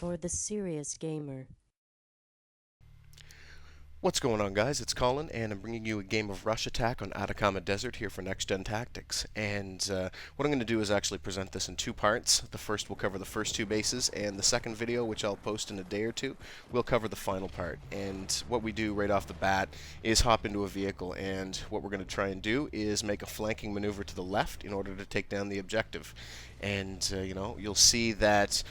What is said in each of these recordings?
for the serious gamer. What's going on, guys? It's Colin, and I'm bringing you a game of Rush Attack on Atacama Desert here for Next Gen Tactics. And what I'm going to do is actually present this in two parts. The first will cover the first two bases, and the second video, which I'll post in a day or two, will cover the final part. And what we do right off the bat is hop into a vehicle, and what we're going to try and do is make a flanking maneuver to the left in order to take down the objective. And, you'll see that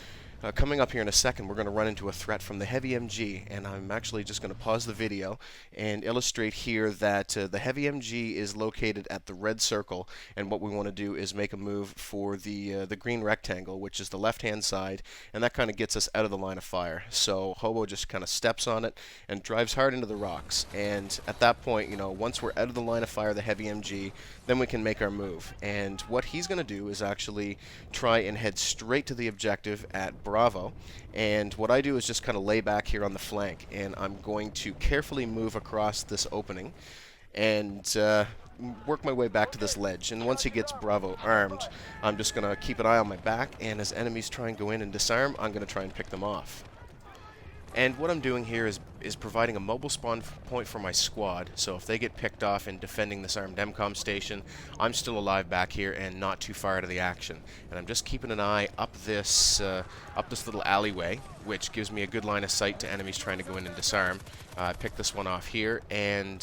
coming up here in a second, we're going to run into a threat from the heavy MG, and I'm actually just going to pause the video and illustrate here that the heavy MG is located at the red circle, and what we want to do is make a move for the green rectangle, which is the left-hand side, and that kind of gets us out of the line of fire. So Hobo just kind of steps on it and drives hard into the rocks, and at that point, once we're out of the line of fire, the heavy MG, then we can make our move. And what he's going to do is actually try and head straight to the objective at Bravo, and what I do is just kind of lay back here on the flank, and I'm going to carefully move across this opening and work my way back to this ledge. And once he gets Bravo armed, I'm just going to keep an eye on my back, and as enemies try and go in and disarm, I'm going to try and pick them off. And what I'm doing here is providing a mobile spawn point for my squad, so if they get picked off in defending this armed MCOM station, I'm still alive back here and not too far out of the action. And I'm just keeping an eye up this little alleyway, which gives me a good line of sight to enemies trying to go in and disarm. I picked this one off here, and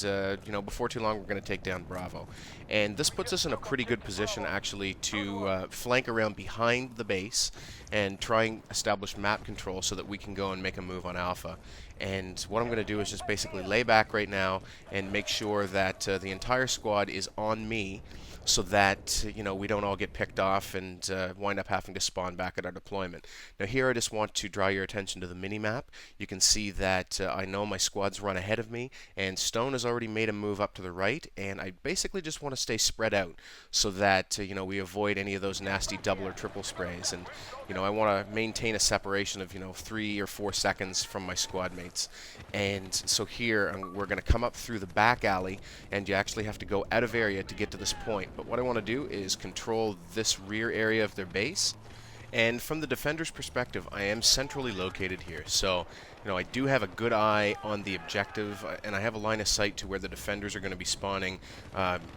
before too long we're going to take down Bravo. And this puts us in a pretty good position actually to flank around behind the base and try and establish map control so that we can go and make a move on Alpha. And what I'm going to do is just basically lay back right now and make sure that the entire squad is on me, so that we don't all get picked off and wind up having to spawn back at our deployment. Now here I just want to draw your attention to the mini-map. You can see that I know my squad's run ahead of me, and Stone has already made a move up to the right, and I basically just want to stay spread out so that we avoid any of those nasty double or triple sprays. And I want to maintain a separation of 3 or 4 seconds from my squad mates. And so here we're going to come up through the back alley, and you actually have to go out of area to get to this point. But what I want to do is control this rear area of their base. And from the defender's perspective, I am centrally located here. So, I do have a good eye on the objective, and I have a line of sight to where the defenders are going to be spawning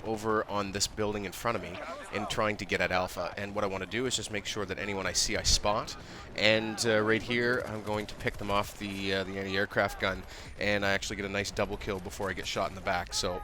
over on this building in front of me and trying to get at Alpha. And what I want to do is just make sure that anyone I see I spot. And right here, I'm going to pick them off the anti-aircraft gun, and I actually get a nice double kill before I get shot in the back. So,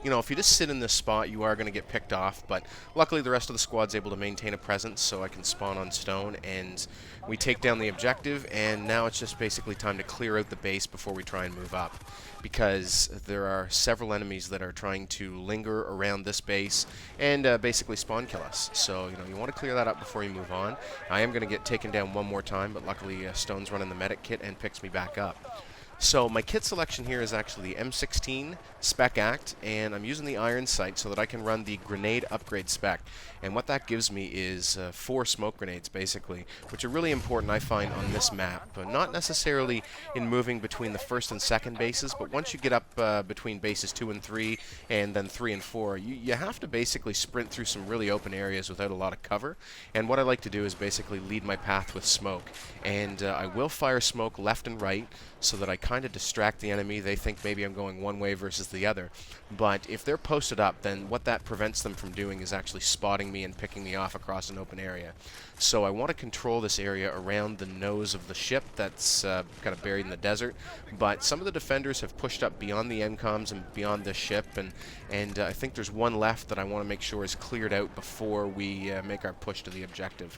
if you just sit in this spot, you are going to get picked off, but luckily the rest of the squad's able to maintain a presence, so I can spawn on Stone, and we take down the objective, and now it's just basically time to clear out the base before we try and move up, because there are several enemies that are trying to linger around this base and basically spawn kill us. So, you want to clear that up before you move on. I am going to get taken down one more time, but luckily Stone's running the medic kit and picks me back up. So my kit selection here is actually the M16 Spec Act, and I'm using the iron sight so that I can run the grenade upgrade spec. And what that gives me is 4 smoke grenades, basically, which are really important, I find, on this map. But not necessarily in moving between the first and second bases, but once you get up between bases 2 and 3, and then 3 and 4, you have to basically sprint through some really open areas without a lot of cover. And what I like to do is basically lead my path with smoke. And I will fire smoke left and right so that I kind of distract the enemy. They think maybe I'm going one way versus the other. But if they're posted up, then what that prevents them from doing is actually spotting me and picking me off across an open area. So I want to control this area around the nose of the ship that's kind of buried in the desert. But some of the defenders have pushed up beyond the MCOMs and beyond the ship, and I think there's one left that I want to make sure is cleared out before we make our push to the objective.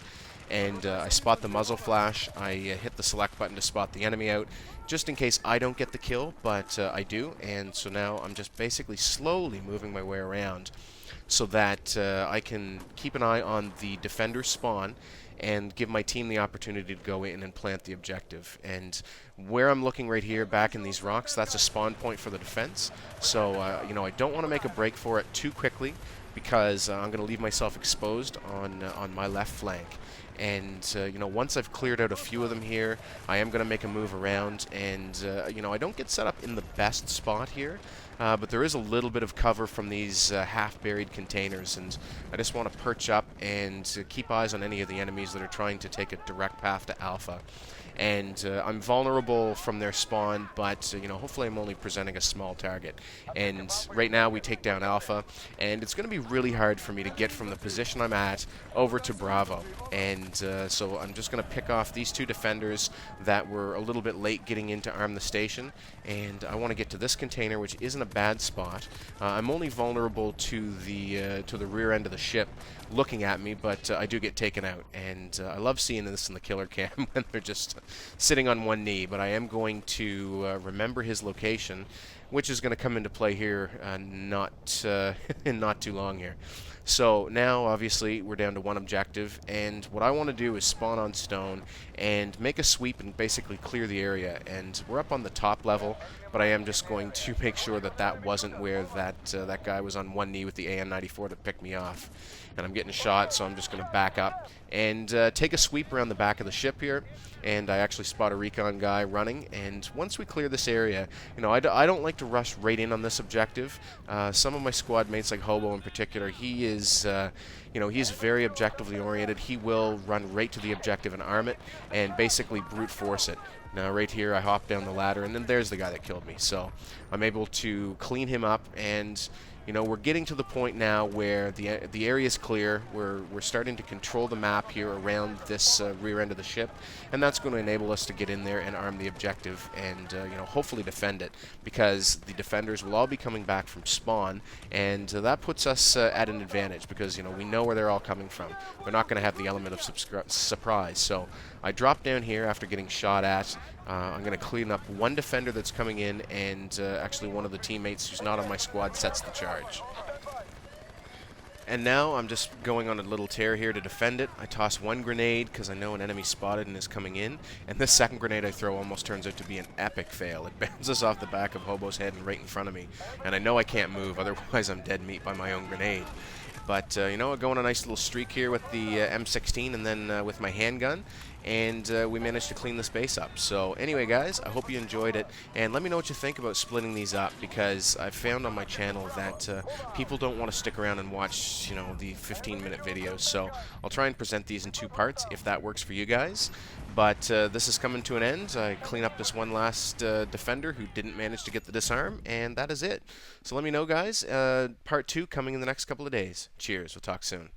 And I spot the muzzle flash. I hit the select button to spot the enemy out, just in case I don't get the kill, but I do. And so now I'm just basically slowly moving my way around so that I can keep an eye on the defender spawn and give my team the opportunity to go in and plant the objective. And where I'm looking right here, back in these rocks, that's a spawn point for the defense. So, I don't want to make a break for it too quickly, because I'm going to leave myself exposed on my left flank. And once I've cleared out a few of them here, I am going to make a move around, and I don't get set up in the best spot here, but there is a little bit of cover from these half-buried containers, and I just want to perch up and keep eyes on any of the enemies that are trying to take a direct path to Alpha. And I'm vulnerable from their spawn, but hopefully I'm only presenting a small target. And right now we take down Alpha, and it's going to be really hard for me to get from the position I'm at over to Bravo. And so I'm just going to pick off these two defenders that were a little bit late getting in to arm the station, and I want to get to this container, which isn't a bad spot. I'm only vulnerable to the rear end of the ship looking at me, but I do get taken out, and I love seeing this in the killer cam when they're just sitting on one knee. But I am going to remember his location, which is going to come into play here not in not too long here. So now, obviously, we're down to one objective, and what I want to do is spawn on stone and make a sweep and basically clear the area. And we're up on the top level, but I am just going to make sure that that wasn't where that guy was on one knee with the AN-94 to pick me off. And I'm getting shot, so I'm just going to back up and take a sweep around the back of the ship here. And I actually spot a recon guy running. And once we clear this area, I don't like to rush right in on this objective. Some of my squad mates, like Hobo in particular, he is, he's very objectively oriented. He will run right to the objective and arm it and basically brute force it. Now right here I hop down the ladder, and then there's the guy that killed me. So I'm able to clean him up, and we're getting to the point now where the area is clear. We're starting to control the map here around this rear end of the ship, and that's going to enable us to get in there and arm the objective and hopefully defend it, because the defenders will all be coming back from spawn, and that puts us at an advantage, because we know where they're all coming from. They're not going to have the element of surprise. So I drop down here after getting shot at. I'm going to clean up one defender that's coming in, and actually one of the teammates who's not on my squad sets the charge. And now I'm just going on a little tear here to defend it. I toss one grenade because I know an enemy spotted and is coming in, and this second grenade I throw almost turns out to be an epic fail. It bounces off the back of Hobo's head and right in front of me, and I know I can't move, otherwise I'm dead meat by my own grenade. But, I go on a nice little streak here with the M16 and then with my handgun, and we managed to clean this base up. So anyway, guys, I hope you enjoyed it, and let me know what you think about splitting these up, because I've found on my channel that people don't want to stick around and watch, the 15-minute videos. So I'll try and present these in two parts if that works for you guys. But this is coming to an end. I clean up this one last defender who didn't manage to get the disarm, and that is it. So let me know, guys. Part 2 coming in the next couple of days. Cheers. We'll talk soon.